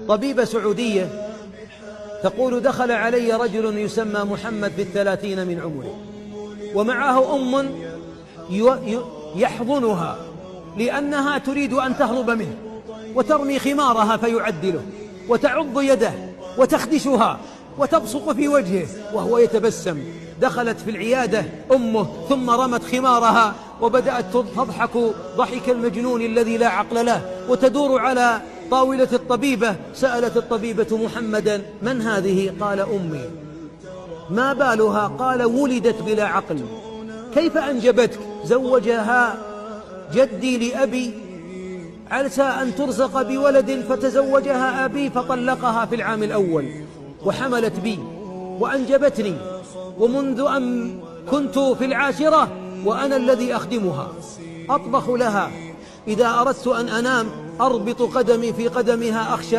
طبيبة سعودية تقول: دخل علي رجل يسمى محمد في 30 من عمره، ومعه أم يحضنها لأنها تريد أن تهرب منه، وترمي خمارها فيعدله، وتعض يده وتخدشها وتبصق في وجهه وهو يتبسم. دخلت في العيادة أمه ثم رمت خمارها وبدأت تضحك ضحك المجنون الذي لا عقل له، وتدور على طاولة الطبيبة. سألت الطبيبة محمدا: من هذه؟ قال: أمي. ما بالها؟ قال: ولدت بلا عقل. كيف أنجبتك؟ زوجها جدي لأبي عسى أن ترزق بولد، فتزوجها أبي فطلقها في العام الأول، وحملت بي وأنجبتني، ومنذ أن كنت في العاشرة وأنا الذي أخدمها، أطبخ لها، إذا أردت أن أنام أربط قدمي في قدمها أخشى